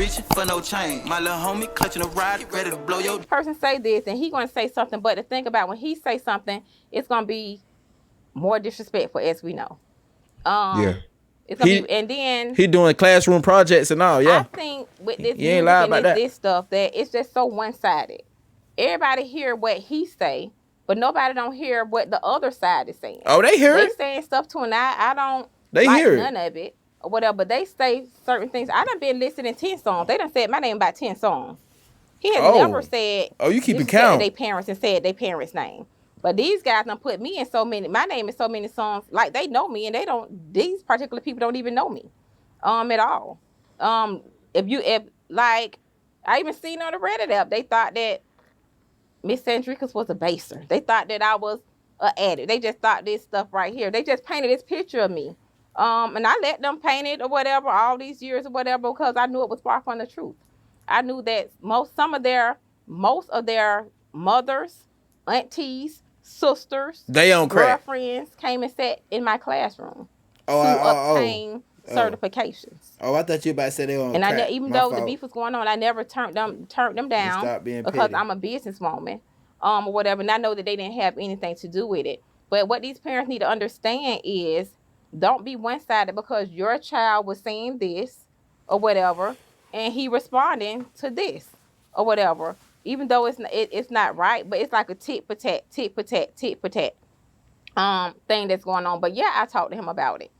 reaching for no change. My little homie clutching a ride, ready to blow your person say this and he gonna say something, but the thing about when he say something, it's gonna be more disrespectful, as we know. Yeah. It's gonna be, and then he doing classroom projects and all. Yeah, I think with this You ain't music lie and about this stuff that it's just so one-sided. Everybody hear what he say, but nobody don't hear what the other side is saying. Oh, they hear They it. saying stuff to, and I don't They like hear none of it or whatever. But they say certain things. I done been listening 10 songs. They done said my name about 10 songs. He has never said. Oh, you keeping disrespected count. They parents and said their parents' name. But these guys done put me in so many. My name in so many songs. Like they know me, and they don't. These particular people don't even know me, at all. If like, I even seen on the Reddit app, they thought that Miss Sandricus was a baser. They thought that I was an addict. They just thought this stuff right here. They just painted this picture of me. And I let them paint it or whatever all these years or whatever because I knew it was far from the truth. I knew that most of their mothers, aunties, sisters, they on crack. girlfriends came and sat in my classroom to obtain certifications. Oh, I thought you about to say they on and crack. Even though the beef was going on, I never turned them down because petty. I'm a businesswoman, or whatever. And I know that they didn't have anything to do with it. But what these parents need to understand is don't be one-sided because your child was saying this or whatever, and he responding to this or whatever. Even though it's not right, but it's like a tit for tat thing that's going on. But yeah, I talked to him about it.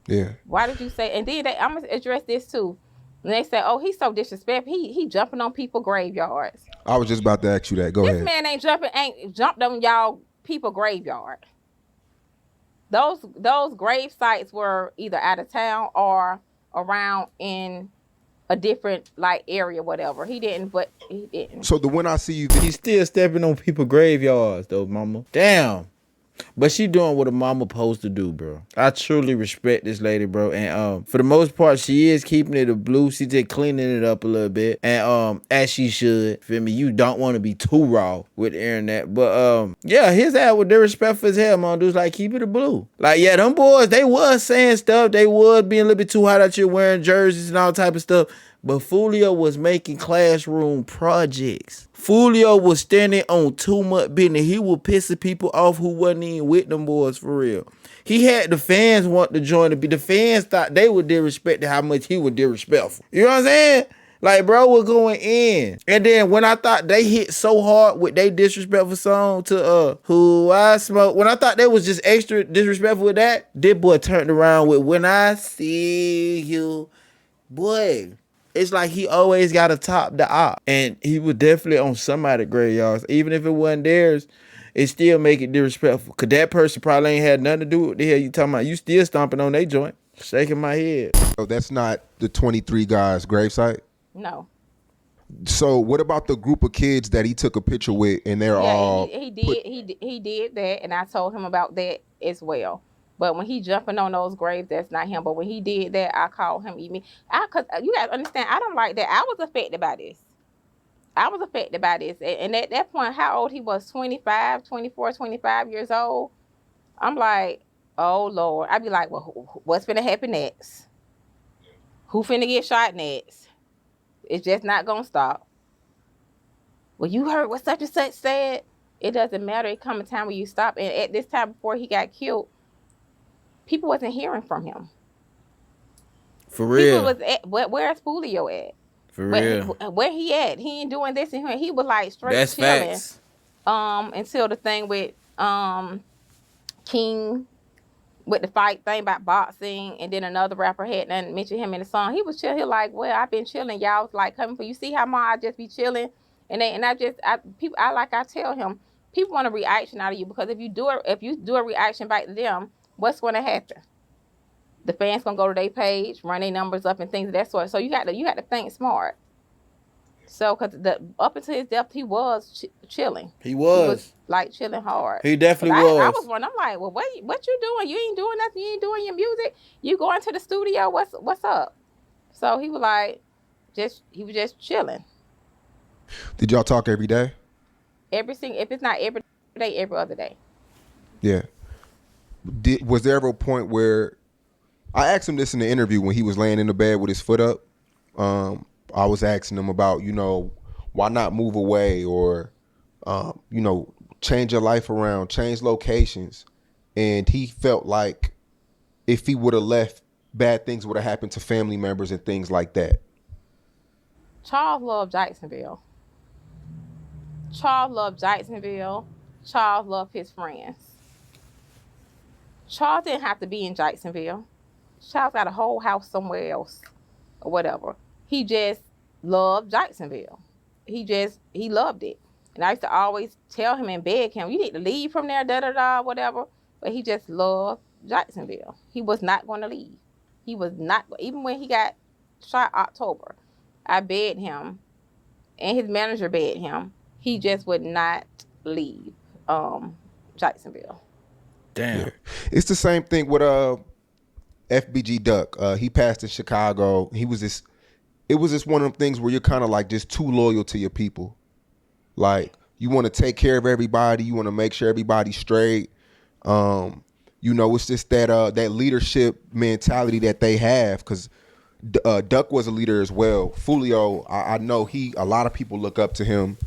Yeah. Why did you say? And then I'm gonna address this too. And they say, "Oh, he's so disrespectful. He jumping on people graveyards." I was just about to ask you that. Go ahead. This man ain't jumped on y'all people graveyard. Those grave sites were either out of town or around in a different like area, whatever. He didn't. So the When I See You, he's still stepping on people's graveyards though, mama. Damn. But she doing what a mama supposed to do, bro. I truly respect this lady, bro. And for the most part, she is keeping it a blue. She just cleaning it up a little bit. And as she should. Feel me? You don't want to be too raw with the internet. But yeah, his ass was disrespectful as hell, man. Dudes like keep it a blue. Like, yeah, them boys, they was saying stuff. They was being a little bit too hot out here wearing jerseys and all type of stuff. But Foolio was making classroom projects. Foolio was standing on too much business. He was pissing people off who wasn't even with them boys for real. He had the fans want to join the fans thought they were disrespecting how much he was disrespectful. You know what I'm saying? Like, bro was going in. And then when I thought they hit so hard with their disrespectful song to Who I Smoke, when I thought they was just extra disrespectful with that, this boy turned around with When I See You. Boy, it's like he always got to top the op. And he was definitely on somebody's graveyards. Even if it wasn't theirs, it still make it disrespectful. Because that person probably ain't had nothing to do with the hell you talking about. You still stomping on their joint. Shaking my head. So that's not the 23 guys' gravesite? No. So what about the group of kids that he took a picture with and they're all... He did that, and I told him about that as well. But when he jumping on those graves, that's not him. But when he did that, I called him even. Because you got to understand, I don't like that. I was affected by this. And at that point, how old he was, 25, 24, 25 years old. I'm like, oh, Lord. I'd be like, well, what's finna happen next? Who finna get shot next? It's just not going to stop. Well, you heard what such and such said? It doesn't matter. It come a time where you stop. And at this time before he got killed, people wasn't hearing from him. For real. People was at, where's Foolio at? For real. Where he at? He ain't doing this and he was like straight That's chilling. Facts. Until the thing with King with the fight thing about boxing, and then another rapper had done mention him in the song. He was chill. He like, well, I've been chilling. Y'all was like coming for you. See how much I just be chilling, I tell him, people want a reaction out of you because if you do a reaction back to them, what's going to happen? The fans gonna go to their page, run their numbers up and things of that sort. So you got to think smart. So, because up until his death, he was chilling. He was like chilling hard. He definitely was. I was one. I'm like, well, what you doing? You ain't doing nothing. You ain't doing your music. You going to the studio? What's up? So he was like, he was just chilling. Did y'all talk every day? If it's not every day, every other day. Yeah. Was there ever a point where I asked him this in the interview when he was laying in the bed with his foot up? I was asking him about, why not move away or, change your life around, change locations. And he felt like if he would have left, bad things would have happened to family members and things like that. Charles loved Jacksonville. Charles loved Jacksonville. Charles loved his friends. Charles didn't have to be in Jacksonville. Charles got a whole house somewhere else or whatever. He just loved Jacksonville. He loved it. And I used to always tell him and beg him, you need to leave from there, da-da-da, whatever. But he just loved Jacksonville. He was not going to leave. He was not, even when he got shot October, I begged him, and his manager begged him. He just would not leave Jacksonville. Damn. Yeah. It's the same thing with FBG Duck. He passed in Chicago. It was just one of them things where you're kind of like just too loyal to your people. Like, you want to take care of everybody. You want to make sure everybody's straight. It's just that leadership mentality that they have, because Duck was a leader as well. Foolio, I know a lot of people look up to him.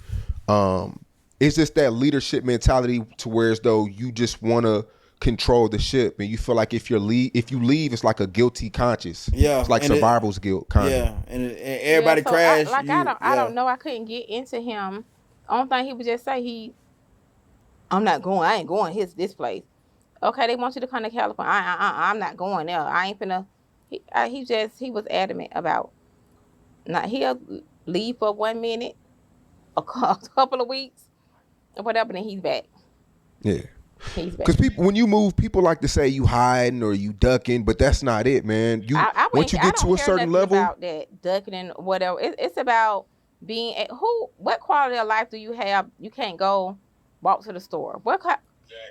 It's just that leadership mentality to where as though you just want to control the ship, and you feel like if you leave, it's like a guilty conscience. Yeah, it's like survival's guilt, kind of. Yeah, and everybody so crashed. I don't know. I couldn't get into him. Only thing he would just say, I'm not going. I ain't going this place. Okay, they want you to come to California. I'm not going there. I ain't finna. He was adamant about not. He'll leave for 1 minute, a couple of weeks, or whatever, then he's back. Yeah. He's back. Because when you move, people like to say you hiding or you ducking, but that's not it, man. Once you get to a certain level, about that ducking and whatever. It's about being what quality of life do you have? You can't go walk to the store. What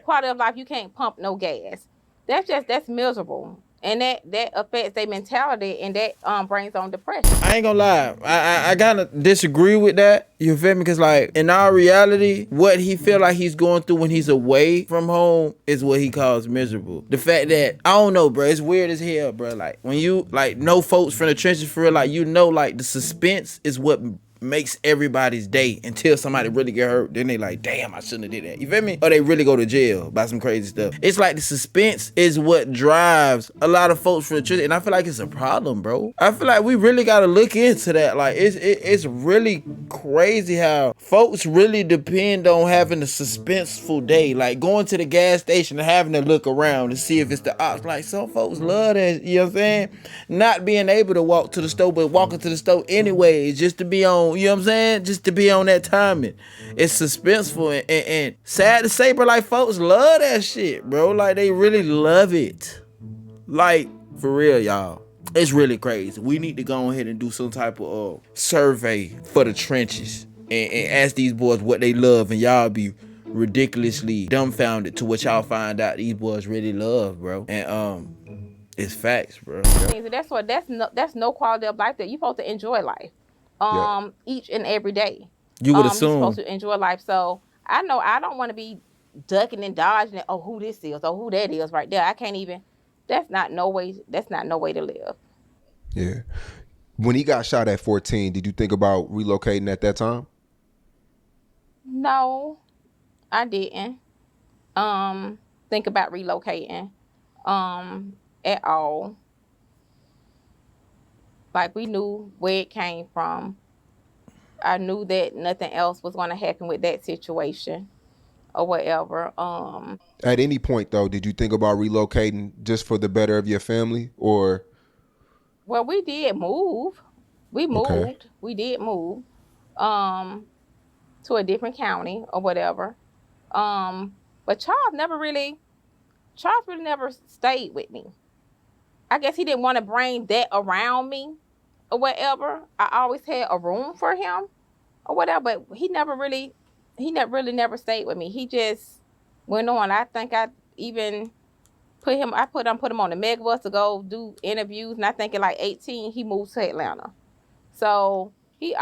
quality of life you can't pump no gas? That's miserable. And that affects their mentality, and that brings on depression. I ain't gonna lie, I kind of disagree with that. You feel me? Because like in our reality, what he feel like he's going through when he's away from home is what he calls miserable. The fact that I don't know, bro, it's weird as hell, bro. Like when you like know folks from the trenches for real, like like the suspense is what makes everybody's day until somebody really get hurt. Then they like, damn, I shouldn't have did that. You feel me? Or they really go to jail by some crazy stuff. It's like the suspense is what drives a lot of folks from the church, and I feel like it's a problem, bro. I feel like we really gotta look into that. Like it's really crazy how folks really depend on having a suspenseful day, like going to the gas station and having to look around and see if it's the ops. Like some folks love that, you know what I'm saying? Not being able to walk to the store, but walking to the store anyways, just to be on, you know what I'm saying? Just to be on that timing. It's suspenseful and sad to say, bro, like folks love that shit, bro. Like they really love it. Like, for real, y'all. It's really crazy. We need to go ahead and do some type of survey for the trenches and ask these boys what they love, and y'all be ridiculously dumbfounded to what y'all find out these boys really love, bro. And it's facts, bro. That's no quality of life that you're supposed to enjoy life. Each and every day. You would You're assume. supposed to enjoy life. So I know I don't want to be ducking and dodging it. Oh, who this is? Oh, who that is right there? I can't even. That's not no way to live. Yeah. When he got shot at 14, did you think about relocating at that time? No, I didn't. Think about relocating. At all. Like, we knew where it came from. I knew that nothing else was going to happen with that situation or whatever. At any point, though, did you think about relocating just for the better of your family, or? Well, we did move. We moved. Okay. We did move to a different county or whatever. But Charles really never stayed with me. I guess he didn't want to bring that around me or whatever. I always had a room for him or whatever, but he never stayed with me. He just went on. I think I even put him on the megabus to go do interviews, and I think at like 18 he moved to Atlanta. So he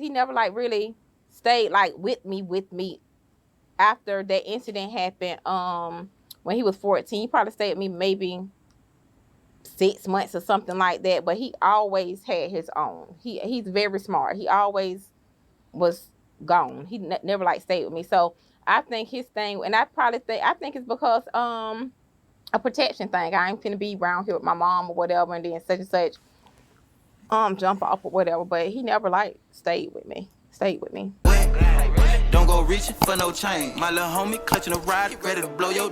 never like really stayed like with me after that incident happened. When he was 14, he probably stayed with me maybe 6 months or something like that. But he always had his own. He's very smart. He always was gone. He never like stayed with me. So I think his thing, and I think it's because a protection thing. I ain't finna be around here with my mom or whatever, and then such and such jump off or whatever. But he never like stayed with me. Don't go reaching for no chain. My little homie clutching a ride, ready to blow your